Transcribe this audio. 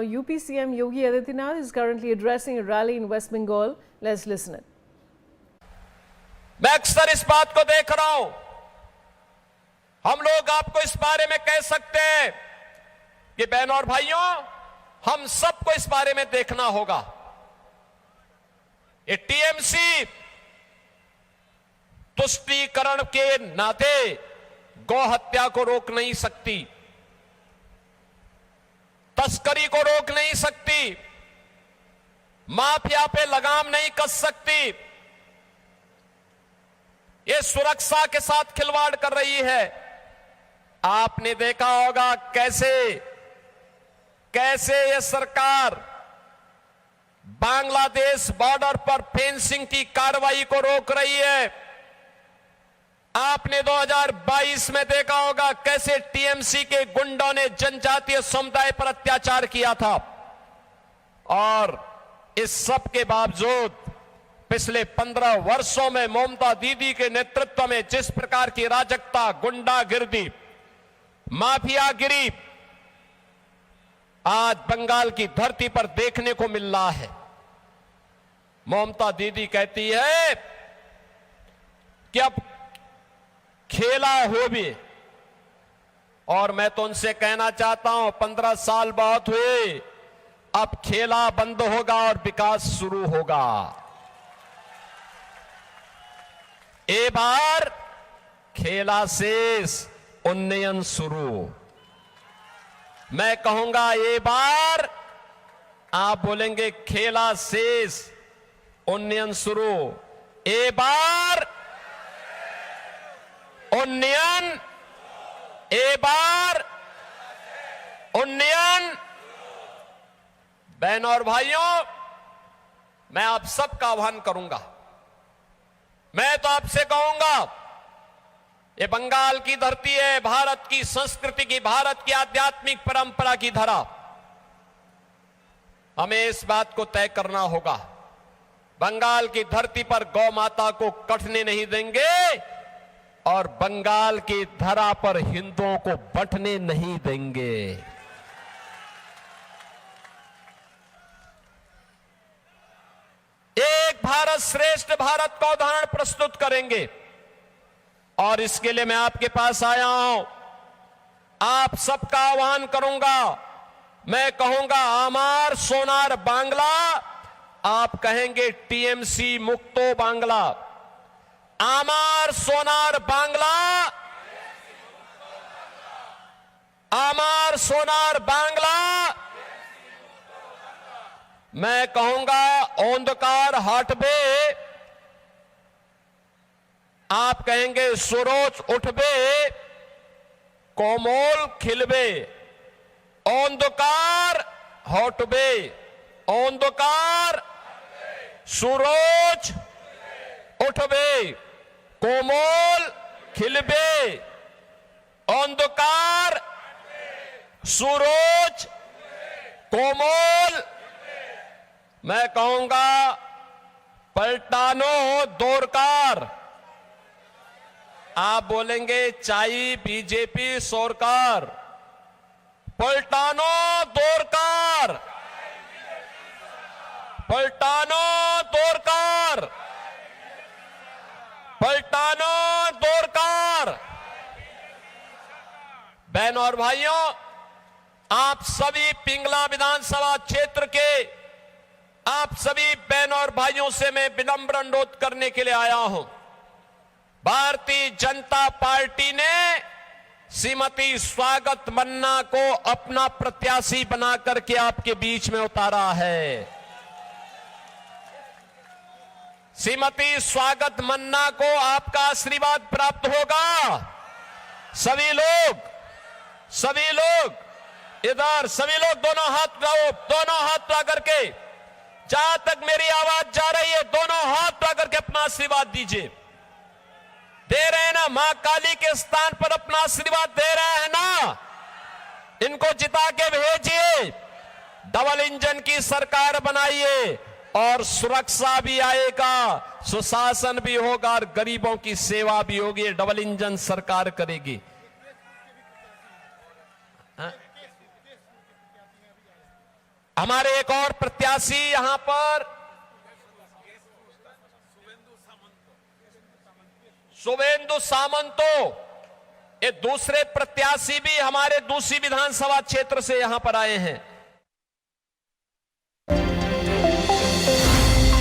UP CM Yogi Adityanath is currently addressing a rally in West Bengal. Let's listen it. मैं अक्सर इस बात को देख रहा हूं, हम लोग आपको इस बारे में कह सकते हैं कि बहनों और भाइयों, हम सबको इस बारे में देखना होगा। ये टीएमसी तुष्टीकरण के नाते गौ हत्या को रोक नहीं सकती, तस्करी को रोक नहीं सकती, माफिया पे लगाम नहीं कस सकती। ये सुरक्षा के साथ खिलवाड़ कर रही है। आपने देखा होगा कैसे ये सरकार बांग्लादेश बॉर्डर पर फेंसिंग की कार्रवाई को रोक रही है। आपने 2022 में देखा होगा कैसे टीएमसी के गुंडों ने जनजातीय समुदाय पर अत्याचार किया था। और इस सब के बावजूद पिछले 15 वर्षों में ममता दीदी के नेतृत्व में जिस प्रकार की अराजकता, गुंडागिर्दी, माफियागिरी आज बंगाल की धरती पर देखने को मिल रहा है। ममता दीदी कहती है कि अब खेला हो भी, और मैं तो उनसे कहना चाहता हूं 15 साल बहुत हुए, अब खेला बंद होगा और विकास शुरू होगा। ए बार खेला शेष, उन्नयन शुरू। मैं कहूंगा ए बार, आप बोलेंगे खेला शेष, उन्नयन शुरू। ए बार उन्नयन, ए बार उन्नयन। बहनों और भाइयों, मैं आप सबका आह्वान करूंगा, मैं तो आपसे कहूंगा, ये बंगाल की धरती है, भारत की संस्कृति की, भारत की आध्यात्मिक परंपरा की धरा। हमें इस बात को तय करना होगा, बंगाल की धरती पर गौ माता को कटने नहीं देंगे और बंगाल की धरा पर हिंदुओं को बंटने नहीं देंगे। एक भारत श्रेष्ठ भारत का उदाहरण प्रस्तुत करेंगे और इसके लिए मैं आपके पास आया हूं। आप सबका आह्वान करूंगा, मैं कहूंगा आमार सोनार बांग्ला, आप कहेंगे टीएमसी मुक्तो बांग्ला। आमार सोनार बांग्ला, आमार सोनार बांग्ला। मैं कहूंगा अंधकार हटबे, आप कहेंगे सूरज उठबे, कोमल खिलबे। अंधकार हटबे, अंधकार, सूरज उठबे, कोमल खिलबे। अंधकार, सूरज, कोमल। मैं कहूंगा पलटानो दोरकार, आप बोलेंगे चाई बीजेपी सरकार। पलटानो दोरकार, पलटानो दोरकार, पलटानो दोरकार। बहनों और भाइयों, आप सभी पिंगला विधानसभा क्षेत्र के आप सभी बहनों और भाइयों से मैं विनम्र अनुरोध करने के लिए आया हूं। भारतीय जनता पार्टी ने श्रीमती स्वागत मन्ना को अपना प्रत्याशी बना करके आपके बीच में उतारा है। श्रीमती स्वागत मन्ना को आपका आशीर्वाद प्राप्त होगा। सभी लोग इधर, सभी लोग दोनों हाथ लगाओ, दोनों हाथ लगा करके, जहां तक मेरी आवाज जा रही है, दोनों हाथ लगा करके अपना आशीर्वाद दीजिए। दे रहे हैं ना, मां काली के स्थान पर अपना आशीर्वाद दे रहे हैं ना, इनको जिता के भेजिए। डबल इंजन की सरकार बनाइए और सुरक्षा भी आएगा, सुशासन भी होगा और गरीबों की सेवा भी होगी। डबल इंजन सरकार करेगी। हमारे एक और प्रत्याशी यहां पर शुभेंदु सामंतो, ये दूसरे प्रत्याशी भी हमारे दूसरी विधानसभा क्षेत्र से यहां पर आए हैं।